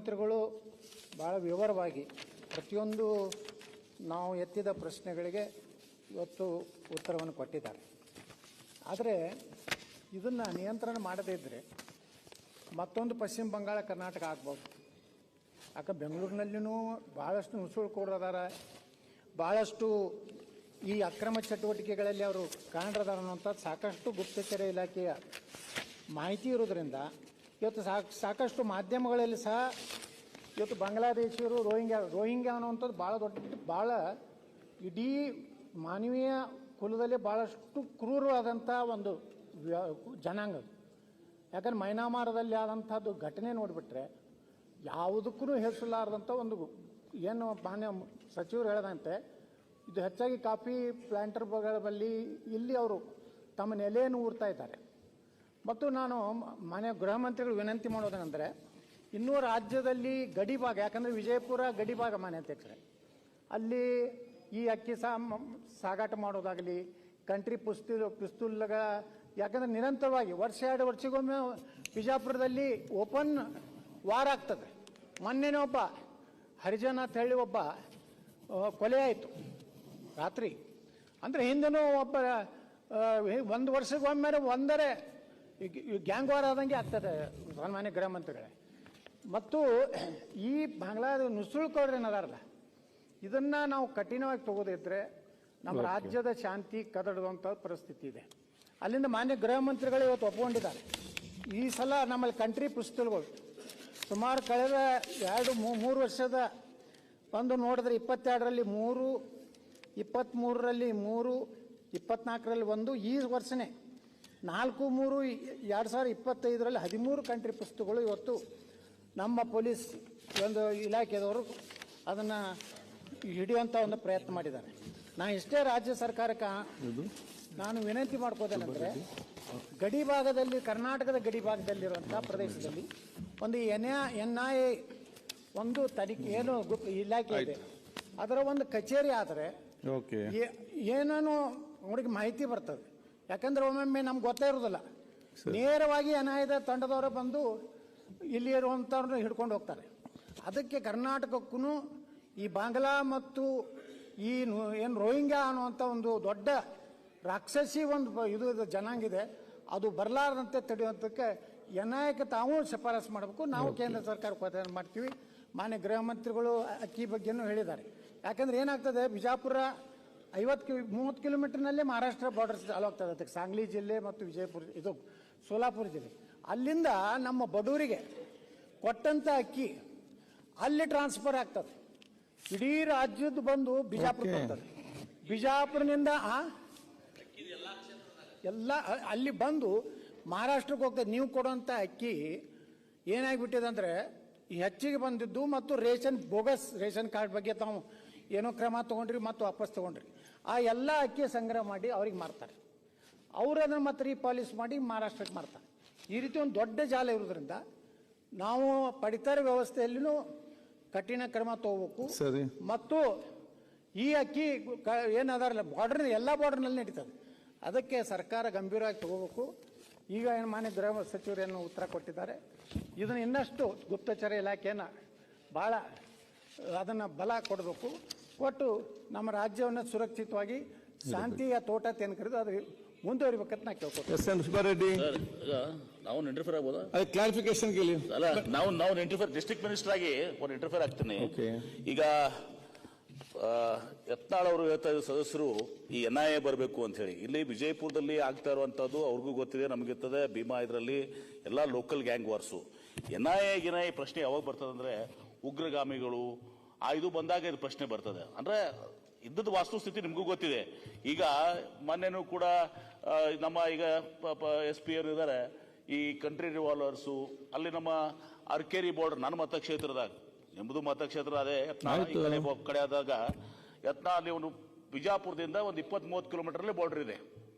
ಮಂತ್ರಿಗಳು ಭಾಳ ವಿವರವಾಗಿ ಪ್ರತಿಯೊಂದು ನಾವು ಎತ್ತಿದ ಪ್ರಶ್ನೆಗಳಿಗೆ ಇವತ್ತು ಉತ್ತರವನ್ನು ಕೊಟ್ಟಿದ್ದಾರೆ. ಆದರೆ ಇದನ್ನು ನಿಯಂತ್ರಣ ಮಾಡದೇ ಇದ್ದರೆ ಮತ್ತೊಂದು ಪಶ್ಚಿಮ ಬಂಗಾಳ ಕರ್ನಾಟಕ ಆಗ್ಬೋದು. ಯಾಕೆ ಬೆಂಗಳೂರಿನಲ್ಲಿಯೂ ಭಾಳಷ್ಟು ನುಸುಳುಕೋರು ಅದಾರ, ಭಾಳಷ್ಟು ಈ ಅಕ್ರಮ ಚಟುವಟಿಕೆಗಳಲ್ಲಿ ಅವರು ಕಾರಣದಾರ ಅನ್ನುವಂಥದ್ದು ಸಾಕಷ್ಟು ಗುಪ್ತಚರ ಇಲಾಖೆಯ ಮಾಹಿತಿ ಇರೋದ್ರಿಂದ ಇವತ್ತು ಸಾಕಷ್ಟು ಮಾಧ್ಯಮಗಳಲ್ಲಿ ಸಹ ಇವತ್ತು ಬಾಂಗ್ಲಾದೇಶಿಯರು ರೋಹಿಂಗ್ಯಾ ಅನ್ನುವಂಥದ್ದು ಭಾಳ ಇಡೀ ಮಾನವೀಯ ಕುಲದಲ್ಲಿ ಭಾಳಷ್ಟು ಕ್ರೂರವಾದಂಥ ಒಂದು ಜನಾಂಗ. ಯಾಕಂದ್ರೆ ಮೈನಾಮಾರದಲ್ಲಿ ಆದಂಥದ್ದು ಘಟನೆ ನೋಡಿಬಿಟ್ರೆ ಯಾವುದಕ್ಕೂ ಹೆಸರಿಸಲಾರದಂಥ ಒಂದು ಏನು ಮಾನ್ಯ ಸಚಿವರು ಹೇಳದಂತೆ ಇದು ಹೆಚ್ಚಾಗಿ ಕಾಫಿ ಪ್ಲಾಂಟರ್ಗಳಲ್ಲಿ ಇಲ್ಲಿ ಅವರು ತಮ್ಮ ನೆಲೆಯನ್ನು ಊರ್ತಾ ಇದ್ದಾರೆ. ಮತ್ತು ನಾನು ಮಾನ್ಯ ಗೃಹ ಮಂತ್ರಿಗಳು ವಿನಂತಿ ಮಾಡೋದೇನೆಂದರೆ ಇನ್ನೂ ರಾಜ್ಯದಲ್ಲಿ ಗಡಿಭಾಗ, ಯಾಕಂದರೆ ವಿಜಯಪುರ ಗಡಿಭಾಗ ಮಾನ್ಯ ಅಧ್ಯಕ್ಷರೇ, ಅಲ್ಲಿ ಈ ಅಕ್ಕಿ ಸಾಗಾಟ ಮಾಡೋದಾಗಲಿ ಕಂಟ್ರಿ ಪಿಸ್ತೂಲ್ಗ, ಯಾಕಂದರೆ ನಿರಂತರವಾಗಿ ವರ್ಷ 2 ವರ್ಷಕ್ಕೊಮ್ಮೆ ಬಿಜಾಪುರದಲ್ಲಿ ಓಪನ್ ವಾರ್ ಆಗ್ತದೆ. ಮೊನ್ನೆನೇ ಒಬ್ಬ ಹರಿಜನ ಅಂತ ಹೇಳಿ ಒಬ್ಬ ಕೊಲೆ ಆಯಿತು ರಾತ್ರಿ. ಅಂದರೆ ಹಿಂದೆನೂ ಒಬ್ಬ 1 ವರ್ಷಕ್ಕೊಮ್ಮೆ ಒಂದರೆ ಗ್ಯಾಂಗ್ ವಾರ್ ಆದಂಗೆ ಆಗ್ತದೆ ಸನ್ಮಾನ್ಯ ಗೃಹ ಮಂತ್ರಿಗಳೇ. ಮತ್ತು ಈ ಬಾಂಗ್ಲಾದ ನುಸುಳುಕೋರು ಏನದಾರಲ್ಲ, ಇದನ್ನು ನಾವು ಕಠಿಣವಾಗಿ ತಗೋದಿದ್ರೆ ನಮ್ಮ ರಾಜ್ಯದ ಶಾಂತಿ ಕದಡುವಂಥ ಪರಿಸ್ಥಿತಿ ಇದೆ. ಅಲ್ಲಿಂದ ಮಾನ್ಯ ಗೃಹ ಮಂತ್ರಿಗಳು ಇವತ್ತು ಒಪ್ಪಿಕೊಂಡಿದ್ದಾರೆ. ಈ ಸಲ ನಮ್ಮಲ್ಲಿ ಕಂಟ್ರಿ ಪಿಸ್ತೂಲ್ಗಳು ಸುಮಾರು ಕಳೆದ 2-3 ವರ್ಷದ ಒಂದು ನೋಡಿದ್ರೆ 22ರಲ್ಲಿ 3, 23ರಲ್ಲಿ 3, 24ರಲ್ಲಿ 1, ಈ ವರ್ಷನೇ 4-3-2025ರಲ್ಲಿ 13 ಕಂಟ್ರಿ ಪುಸ್ತಕಗಳು ಇವತ್ತು ನಮ್ಮ ಪೊಲೀಸ್ ಒಂದು ಇಲಾಖೆದವರು ಅದನ್ನು ಹಿಡಿಯುವಂಥ ಒಂದು ಪ್ರಯತ್ನ ಮಾಡಿದ್ದಾರೆ. ನಾನು ಇಷ್ಟೇ ರಾಜ್ಯ ಸರ್ಕಾರಕ್ಕೆ ನಾನು ವಿನಂತಿ ಮಾಡ್ಕೋದೇನೆಂದರೆ ಗಡಿ ಭಾಗದಲ್ಲಿ, ಕರ್ನಾಟಕದ ಗಡಿ ಭಾಗದಲ್ಲಿರುವಂಥ ಪ್ರದೇಶದಲ್ಲಿ ಒಂದು NIA ಒಂದು ತನಿಖೆ ಏನು ಇಲಾಖೆ ಇದೆ, ಅದರ ಒಂದು ಕಚೇರಿ ಆದರೆ ಏನೇನು ಅವ್ರಿಗೆ ಮಾಹಿತಿ ಬರ್ತದೆ. ಯಾಕಂದ್ರೆ ಒಮ್ಮೊಮ್ಮೆ ನಮ್ಗೆ ಗೊತ್ತೇ ಇರೋದಿಲ್ಲ, ನೇರವಾಗಿ NIAದ ತಂಡದವರು ಬಂದು ಇಲ್ಲಿ ಇರುವಂಥವ್ರನ್ನ ಹಿಡ್ಕೊಂಡು ಹೋಗ್ತಾರೆ. ಅದಕ್ಕೆ ಕರ್ನಾಟಕಕ್ಕೂ ಈ ಬಾಂಗ್ಲಾ ಮತ್ತು ಈ ಏನು ರೋಹಿಂಗ್ಯಾ ಅನ್ನುವಂಥ ಒಂದು ದೊಡ್ಡ ರಾಕ್ಷಸಿ ಒಂದು ಇದು ಜನಾಂಗಿದೆ, ಅದು ಬರಲಾರದಂತೆ ತಡೆಯುವಂಥಕ್ಕೆ NIAಕ್ಕೆ ತಾವು ಶಿಫಾರಸು ಮಾಡಬೇಕು. ನಾವು ಕೇಂದ್ರ ಸರ್ಕಾರಕ್ಕೆ ಒತ್ತಾಯ ಮಾಡ್ತೀವಿ. ಮಾನ್ಯ ಗೃಹ ಮಂತ್ರಿಗಳು ಅಕ್ಕಿ ಬಗ್ಗೆನೂ ಹೇಳಿದ್ದಾರೆ. ಯಾಕಂದ್ರೆ ಏನಾಗ್ತದೆ, ಬಿಜಾಪುರ 30 ಕಿಲೋಮೀಟರ್ನಲ್ಲೇ ಮಹಾರಾಷ್ಟ್ರ ಬಾರ್ಡರ್ಸ್ ಚಾಲು ಆಗ್ತದೆ. ಅದಕ್ಕೆ ಸಾಂಗ್ಲಿ ಜಿಲ್ಲೆ ಮತ್ತು ವಿಜಯಪುರ, ಇದು ಸೋಲಾಪುರ ಜಿಲ್ಲೆ, ಅಲ್ಲಿಂದ ನಮ್ಮ ಬಡವರಿಗೆ ಕೊಟ್ಟಂಥ ಅಕ್ಕಿ ಅಲ್ಲಿ ಟ್ರಾನ್ಸ್ಫರ್ ಆಗ್ತದೆ. ಇಡೀ ರಾಜ್ಯದ್ದು ಬಂದು ಬಿಜಾಪುರ ಬರ್ತದೆ. ಬಿಜಾಪುರನಿಂದ ಎಲ್ಲ ಅಲ್ಲಿ ಬಂದು ಮಹಾರಾಷ್ಟ್ರಕ್ಕೆ ಹೋಗ್ತದೆ. ನೀವು ಕೊಡುವಂಥ ಅಕ್ಕಿ ಏನಾಗಿಬಿಟ್ಟಿದೆ ಅಂದರೆ ಹೆಚ್ಚಿಗೆ ಬಂದಿದ್ದು ಮತ್ತು ಬೋಗಸ್ ರೇಷನ್ ಕಾರ್ಡ್ ಬಗ್ಗೆ ತಾವು ಏನೋ ಕ್ರಮ ತೊಗೊಂಡ್ರಿ ಮತ್ತು ವಾಪಸ್ ತೊಗೊಂಡ್ರಿ, ಆ ಎಲ್ಲ ಅಕ್ಕಿ ಸಂಗ್ರಹ ಮಾಡಿ ಅವ್ರಿಗೆ ಮಾರ್ತಾರೆ. ಅವರು ಅದನ್ನು ಮತ್ತೆ ರೀಪಾಲಿಸ್ ಮಾಡಿ ಮಹಾರಾಷ್ಟ್ರಕ್ಕೆ ಮಾರ್ತಾರೆ. ಈ ರೀತಿ ಒಂದು ದೊಡ್ಡ ಜಾಲ ಇರೋದ್ರಿಂದ ನಾವು ಪಡಿತರ ವ್ಯವಸ್ಥೆಯಲ್ಲಿನೂ ಕಠಿಣ ಕ್ರಮ ತಗೋಬೇಕು. ಮತ್ತು ಈ ಅಕ್ಕಿ ಏನಾದಾರಲ್ಲ ಎಲ್ಲ ಬಾರ್ಡರ್ನಲ್ಲಿ ನಡೀತದೆ, ಅದಕ್ಕೆ ಸರ್ಕಾರ ಗಂಭೀರವಾಗಿ ತಗೋಬೇಕು. ಈಗ ಏನು ಮಾನ್ಯ ಗೃಹ ಸಚಿವರೇನು ಉತ್ತರ ಕೊಟ್ಟಿದ್ದಾರೆ, ಇದನ್ನು ಇನ್ನಷ್ಟು ಗುಪ್ತಚರ ಇಲಾಖೆಯನ್ನು ಭಾಳ ಅದನ್ನು ಬಲ ಕೊಡಬೇಕು. ಕೊಟ್ಟು ನಮ್ಮ ರಾಜ್ಯವನ್ನು ಸುರಕ್ಷಿತವಾಗಿ ಶಾಂತಿಯ ತೋಟ ತೆನ್ಕರಿದು ಅದು ಮುಂದುವರಿಬೇಕಂತ ನಾ ಕೇಳ್ಕೊಳ್ತೀನಿ. ನಾವು ಇಂಟರ್ಫಿಯರ್ ಆಗ್ಬೋದಾ? ಕ್ಲಾರಿಫಿಕೇಶನ್ ಅಲ್ಲ, ನಾವು ಇಂಟರ್ಫಿಯರ್ ಡಿಸ್ಟ್ರಿಕ್ಟ್ ಮಿನಿಸ್ಟರ್ ಆಗಿ ಒಂದು ಇಂಟರ್ಫಿಯರ್ ಆಗ್ತೀನಿ. ಈಗ ಯತ್ನಾಳ್ ಅವರು ಹೇಳ್ತಾ ಇದ್ದ ಸದಸ್ಯರು ಈ NIA ಬರಬೇಕು ಅಂತ ಹೇಳಿ, ಇಲ್ಲಿ ವಿಜಯಪುರದಲ್ಲಿ ಆಗ್ತಾ ಇರುವಂತದ್ದು ಅವ್ರಿಗೂ ಗೊತ್ತಿದೆ, ನಮಗಿರ್ತದೆ. ಭೀಮಾ ಇದರಲ್ಲಿ ಎಲ್ಲ ಲೋಕಲ್ ಗ್ಯಾಂಗ್ ವಾರ್ಸು. NIA ಪ್ರಶ್ನೆ ಯಾವಾಗ ಬರ್ತದೆ ಅಂದ್ರೆ ಉಗ್ರಗಾಮಿಗಳು ಇದು ಬಂದಾಗ ಇದು ಪ್ರಶ್ನೆ ಬರ್ತದೆ. ಅಂದ್ರೆ ಇದ್ದದ ವಾಸ್ತುಸ್ಥಿತಿ ನಿಮಗೂ ಗೊತ್ತಿದೆ. ಈಗ ಮೊನ್ನೆನೂ ಕೂಡ ನಮ್ಮ ಈಗ SP ಅವರು ಇದ್ದಾರೆ, ಈ ಕಂಟ್ರಿ ರಿವಾಲ್ವರ್ಸು ಅಲ್ಲಿ ನಮ್ಮ ಅರ್ಕೇರಿ ಬಾರ್ಡರ್, ನನ್ನ ಮತಕ್ಷೇತ್ರದಾಗ, ಎಂಬುದು ಮತಕ್ಷೇತ್ರ ಅದೇ ಕಡೆ ಆದಾಗ ಅಲ್ಲಿ ಒಂದು ಬಿಜಾಪುರದಿಂದ ಒಂದು 20-30 ಕಿಲೋಮೀಟರ್ ಬಾರ್ಡರ್ ಇದೆ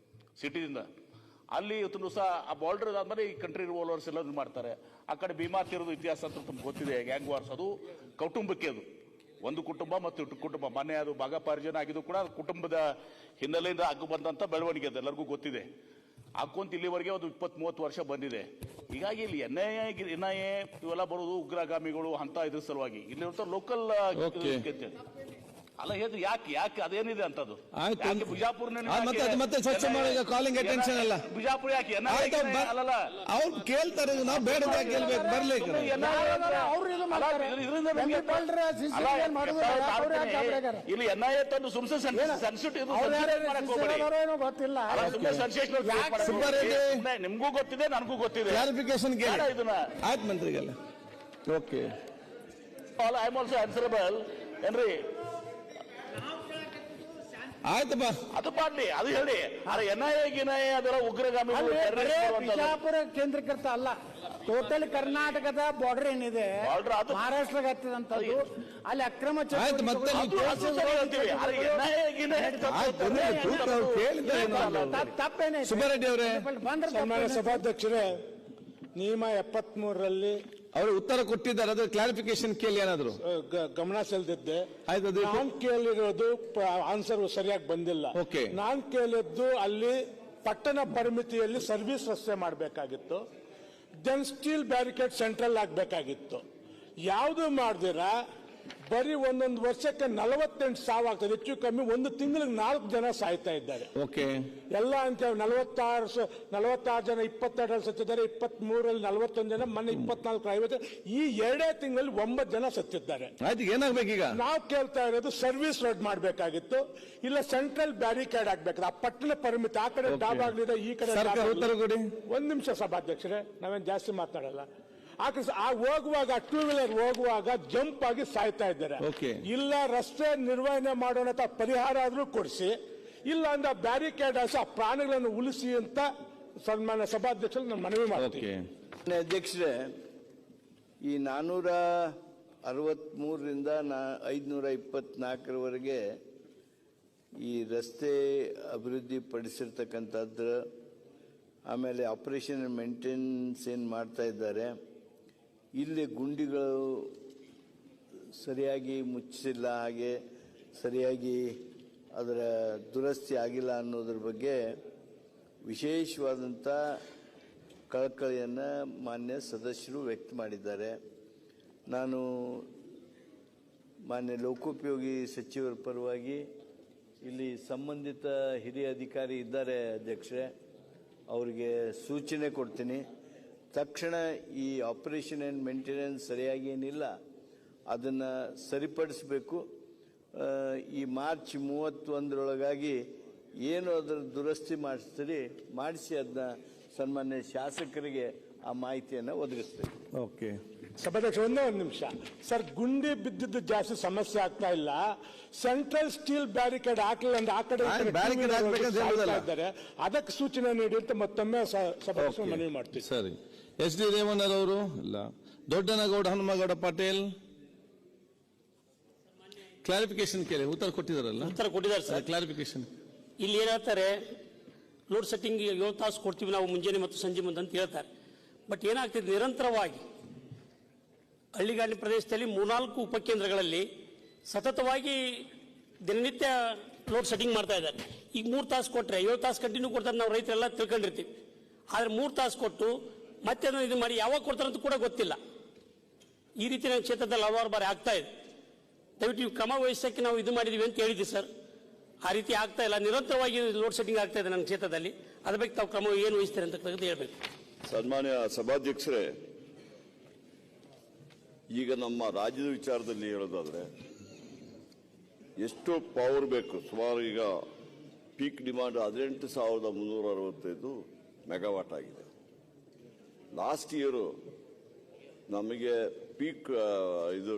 ಸಿಟಿದಿಂದ. ಅಲ್ಲಿ ಇವತ್ತು ಸಹ ಆ ಬಾರ್ಡರ್ ಆದ್ಮೇಲೆ ಈ ಕಂಟ್ರಿ ರಿವಾಲ್ವರ್ಸ್ ಎಲ್ಲ ಮಾಡ್ತಾರೆ. ಆ ಕಡೆ ಭೀಮಾ ತೀರದ ಇತಿಹಾಸ ಅಂತ ತಮ್ಗೆ ಗೊತ್ತಿದೆ. ಗ್ಯಾಂಗ್ ವಾರ್ಸ್ ಅದು ಕೌಟುಂಬಕ್ಕೆ, ಅದು ಒಂದು ಕುಟುಂಬ ಮತ್ತು ಕುಟುಂಬ. ಮೊನ್ನೆ ಅದು ಭಾಗಪಾರ್ಜನ ಆಗಿದ್ದು ಕೂಡ ಕುಟುಂಬದ ಹಿನ್ನೆಲೆಯಿಂದ ಆಗಿ ಬಂದಂತ ಬೆಳವಣಿಗೆ, ಅದು ಎಲ್ಲರಿಗೂ ಗೊತ್ತಿದೆ. ಹಾಕೊಂತ ಇಲ್ಲಿವರೆಗೆ ಒಂದು 20-30 ವರ್ಷ ಬಂದಿದೆ. ಹೀಗಾಗಿ ಇಲ್ಲಿ NIA ಇವೆಲ್ಲ ಬರೋದು ಉಗ್ರಗಾಮಿಗಳು ಅಂತ ಇದ್ರ ಸಲುವಾಗಿ ಇಲ್ಲಿ ಲೋಕಲ್ ಅಲ್ಲ ಹೇಳಿದ್ರು ಯಾಕೆ ಅದೇನಿದೆ ಅಂತದ್ದು ಯಾಕೆ ಬಿಜಾಪುರ ಮತ್ತೆ ಸ್ವಚ್ಛ ಮಾಡಿ ಕಾಲಿಂಗ್ ಅಟೆನ್ಷನ್ ಅಲ್ಲ ಬಿಜಾಪುರ ಯಾಕೆ ಅಲ್ಲಲ್ಲ ಅವ್ರು ಕೇಳ್ತಾರೆ ನಾವು ಬೇಡ ಕೇಳ್ಬೇಕು ಬರ್ಲಿ ಇಲ್ಲಿ NIA ತಂದು ಸುಮ್ನೆ ನಿಮ್ಗೂ ಗೊತ್ತಿದೆ ನನಗೂ ಗೊತ್ತಿದೆ ಕ್ಲಾರಿಫಿಕೇಶನ್ ಕೇಳಿ ಇದನ್ನ ಆಯ್ತು ಮಂತ್ರಿಗೆಲ್ಲ okay I am also answerable ಏನ್ರಿ ಆಯ್ತಪ್ಪ ಅದು ಮಾಡ್ಲಿ ಅದು ಹೇಳಿ NIA ಅದೆಲ್ಲ ಉಗ್ರಗಾಮಿಗಳು ಬಿಜಾಪುರ ಕೇಂದ್ರೀಕೃತ ಅಲ್ಲ, ಟೋಟಲ್ ಕರ್ನಾಟಕದ ಬಾರ್ಡರ್ ಏನಿದೆ ಮಹಾರಾಷ್ಟ್ರಕ್ಕೆ ಹತ್ತಿದಂತದ್ದು ಅಲ್ಲಿ ಅಕ್ರಮ ತಪ್ಪೇನೆ. ಸುಬ್ಬಾರೆಡ್ಡಿ ಅವರೇ, ಸಭಾಧ್ಯಕ್ಷರೇ, ನಿಯಮ 73ರಲ್ಲಿ ಅವರು ಉತ್ತರ ಕೊಟ್ಟಿದ್ದಾರೆ, ಅದು ಕ್ಲಾರಿಫಿಕೇಶನ್ ಕೇಳಿ ಏನಾದ್ರು ಗಮನ ಸೆಳೆದಿದ್ದೆ. ಆಯ್ತು, ನಾನ್ ಕೇಳಿರೋದು ಆನ್ಸರ್ ಸರಿಯಾಗಿ ಬಂದಿಲ್ಲ. ಓಕೆ, ನಾನ್ ಕೇಳಿದ್ದು ಅಲ್ಲಿ ಪಟ್ಟಣ ಪರಿಮಿತಿಯಲ್ಲಿ ಸರ್ವಿಸ್ ರಸ್ತೆ ಮಾಡಬೇಕಾಗಿತ್ತು, ದೆನ್ ಸ್ಟೀಲ್ ಬ್ಯಾರಿಕೇಡ್ ಸೆಂಟ್ರಲ್ ಆಗಬೇಕಾಗಿತ್ತು. ಯಾವುದು ಮಾಡ್ದಿರಾ ಬರೀ ಒಂದೊಂದು ವರ್ಷಕ್ಕೆ 48 ಸಾವು ಆಗ್ತದೆ, ಹೆಚ್ಚು ಕಮ್ಮಿ ಒಂದು ತಿಂಗಳಿಗೆ 4 ಜನ ಸಾಯ್ತಾ ಇದ್ದಾರೆ. ಓಕೆ, ಎಲ್ಲ ಅಂತ 46 ಜನ 22 ಸತ್ತಿದ್ದಾರೆ, 23ರಲ್ಲಿ 41 ಜನ, ಮೊನ್ನೆ 24 50, ಈ 2 ತಿಂಗಳಲ್ಲಿ 9 ಜನ ಸತ್ತಿದ್ದಾರೆ. ಆಯ್ತು, ಏನಾಗ್ಬೇಕೀಗ? ನಾವು ಕೇಳ್ತಾ ಇರೋದು ಸರ್ವಿಸ್ ರೋಡ್ ಮಾಡಬೇಕಾಗಿತ್ತು, ಇಲ್ಲ ಸೆಂಟ್ರಲ್ ಬ್ಯಾರಿಕೇಡ್ ಆಗ್ಬೇಕು. ಆ ಪಟ್ಟಣ ಪರಿಮಿತಿ ಆ ಕಡೆ ಡಾಬ್ ಆಗ್ಲಿದೆ, ಈ ಕಡೆ ಉತ್ತರ ಕೊಡಿ. ಒಂದ್ ನಿಮಿಷ ಸಭಾಧ್ಯಕ್ಷರೇ, ನಾವೇನ್ ಜಾಸ್ತಿ ಮಾತಾಡಲ್ಲ. ಆ ಹೋಗುವಾಗ 2 ವೀಲರ್ ಹೋಗುವಾಗ ಜಂಪ್ ಆಗಿ ಸಾಯ್ತಾ ಇದ್ದಾರೆ. ಇಲ್ಲ ರಸ್ತೆ ನಿರ್ವಹಣೆ ಮಾಡೋಣ ಪರಿಹಾರ ಆದ್ರೂ ಕೊಡಿಸಿ, ಇಲ್ಲ ಅಂದ್ರೆ ಬ್ಯಾರಿಕೇಡ್ ಹಾಕಿ ಆ ಪ್ರಾಣಿಗಳನ್ನು ಉಳಿಸಿ ಅಂತ ಸನ್ಮಾನ್ಯ ಸಭಾಧ್ಯಕ್ಷರು ನಾನು ಮನವಿ ಮಾಡ್ತೀನಿ. ಅಧ್ಯಕ್ಷರೇ, ಈ 463ರಿಂದ 524ರವರೆಗೆ ಈ ರಸ್ತೆ ಅಭಿವೃದ್ಧಿ ಪಡಿಸಿರ್ತಕ್ಕಂಥದ್ದು, ಆಮೇಲೆ ಆಪರೇಷನ್ ಮೇಂಟೆನೆನ್ಸ್ ಏನು ಮಾಡ್ತಾ ಇದ್ದಾರೆ, ಇಲ್ಲಿ ಗುಂಡಿಗಳು ಸರಿಯಾಗಿ ಮುಚ್ಚಿಲ್ಲ, ಹಾಗೆ ಸರಿಯಾಗಿ ಅದರ ದುರಸ್ತಿ ಆಗಿಲ್ಲ ಅನ್ನೋದ್ರ ಬಗ್ಗೆ ವಿಶೇಷವಾದಂಥ ಕಳಕಳಿಯನ್ನು ಮಾನ್ಯ ಸದಸ್ಯರು ವ್ಯಕ್ತ ಮಾಡಿದ್ದಾರೆ. ನಾನು ಮಾನ್ಯ ಲೋಕೋಪಯೋಗಿ ಸಚಿವರ ಪರವಾಗಿ ಇಲ್ಲಿ ಸಂಬಂಧಿತ ಹಿರಿಯ ಅಧಿಕಾರಿ ಇದ್ದಾರೆ ಅಧ್ಯಕ್ಷರೇ, ಅವರಿಗೆ ಸೂಚನೆ ಕೊಡ್ತೀನಿ. ತಕ್ಷಣ ಈ ಆಪರೇಷನ್ ಆ್ಯಂಡ್ ಮೇಂಟೆನೆನ್ಸ್ ಸರಿಯಾಗಿ ಏನಿಲ್ಲ ಅದನ್ನು ಸರಿಪಡಿಸಬೇಕು. ಈ ಮಾರ್ಚ್ 31ರೊಳಗಾಗಿ ಏನು ಅದರ ದುರಸ್ತಿ ಮಾಡಿಸಿ ಅದನ್ನ ಸನ್ಮಾನ್ಯ ಶಾಸಕರಿಗೆ ಆ ಮಾಹಿತಿಯನ್ನು ಒದಗಿಸಬೇಕು. ಓಕೆ ಸಭಾಧ್ಯಕ್ಷ, ಒಂದೇ ಒಂದು ನಿಮಿಷ ಸರ್. ಗುಂಡಿ ಬಿದ್ದಿದ್ದು ಜಾಸ್ತಿ ಸಮಸ್ಯೆ ಆಗ್ತಾ ಇಲ್ಲ, ಸೆಂಟ್ರಲ್ ಸ್ಟೀಲ್ ಬ್ಯಾರಿಕೇಡ್ ಹಾಕಲಿಲ್ಲ ಅಂದ್ರೆ ಆ ಕಡೆ ಇದ್ದಾರೆ, ಅದಕ್ಕೆ ಸೂಚನೆ ನೀಡಿ ಅಂತ ಮತ್ತೊಮ್ಮೆ ಸಭಾಧ್ಯಕ್ಷ ಮನವಿ ಮಾಡ್ತೀವಿ. ಸರಿ, SD ರೇವಣ್ಣರವರು ಇಲ್ಲ, ದೊಡ್ಡನಗೌಡ ಹನುಮಗೌಡ ಪಾಟೀಲ್ ಕ್ಲಾರಿಫಿಕೇಶನ್ ಕೇಳಿ ಉತ್ತರ ಕೊಟ್ಟಿದಾರಲ್ಲ? ಉತ್ತರ ಕೊಟ್ಟಿದ್ದಾರೆ ಸರ್. ಕ್ಲಾರಿಫಿಕೇಶನ್ ಇಲ್ಲಿ ಏನಾಗ್ತಾರೆ, ಲೋಡ್ ಸೆಟ್ಟಿಂಗ್ 7 ತಾಸು ಕೊಡ್ತೀವಿ ನಾವು ಮುಂಜಾನೆ ಮತ್ತು ಸಂಜೆ ಮುಂದೆ ಅಂತ ಹೇಳ್ತಾರೆ. ಬಟ್ ಏನಾಗ್ತಿದೆ, ನಿರಂತರವಾಗಿ ಹಳ್ಳಿಗಾಡಿನ ಪ್ರದೇಶದಲ್ಲಿ 3-4 ಉಪಕೇಂದ್ರಗಳಲ್ಲಿ ಸತತವಾಗಿ ದಿನನಿತ್ಯ ಲೋಡ್ ಸೆಟ್ಟಿಂಗ್ ಮಾಡ್ತಾ ಇದ್ದಾರೆ. ಈಗ 3 ತಾಸು ಕೊಟ್ಟರೆ 7 ತಾಸು ಕಂಟಿನ್ಯೂ ಕೊಡ್ತಾರೆ, ನಾವು ರೈತರೆಲ್ಲ ತಿಳ್ಕೊಂಡಿರ್ತೀವಿ. ಆದರೆ 3 ತಾಸು ಕೊಟ್ಟು ಮತ್ತೆ ಅದನ್ನು ಇದು ಮಾಡಿ ಯಾವಾಗ ಕೊಡ್ತಾರಂತ ಕೂಡ ಗೊತ್ತಿಲ್ಲ. ಈ ರೀತಿ ನಮ್ಮ ಕ್ಷೇತ್ರದಲ್ಲಿ ಹಲವಾರು ಬಾರಿ ಆಗ್ತಾ ಇದೆ. ದಯವಿಟ್ಟು ನೀವು ಕ್ರಮ ವಹಿಸೋಕ್ಕೆ ನಾವು ಇದು ಮಾಡಿದ್ದೀವಿ ಅಂತ ಹೇಳಿದ್ವಿ ಸರ್, ಆ ರೀತಿ ಆಗ್ತಾ ಇಲ್ಲ. ನಿರಂತರವಾಗಿ ಲೋಡ್ ಸೆಟ್ಟಿಂಗ್ ಆಗ್ತಾ ಇದೆ ನನ್ನ ಕ್ಷೇತ್ರದಲ್ಲಿ. ಅದ್ರ ಬಗ್ಗೆ ತಾವು ಕ್ರಮ ಏನು ವಹಿಸ್ತಾರೆ ಅಂತ ಹೇಳ್ಬೇಕು. ಸನ್ಮಾನ್ಯ ಸಭಾಧ್ಯಕ್ಷರೇ, ಈಗ ನಮ್ಮ ರಾಜ್ಯದ ವಿಚಾರದಲ್ಲಿ ಹೇಳೋದಾದ್ರೆ ಎಷ್ಟು ಪವರ್ ಬೇಕು, ಸುಮಾರು ಈಗ ಪೀಕ್ ಡಿಮಾಂಡ್ 18,365 ಮೆಗಾವಾಟ್ ಆಗಿದೆ. ಲಾಸ್ಟ್ ಇಯರು ನಮಗೆ ಪೀಕ್ ಇದು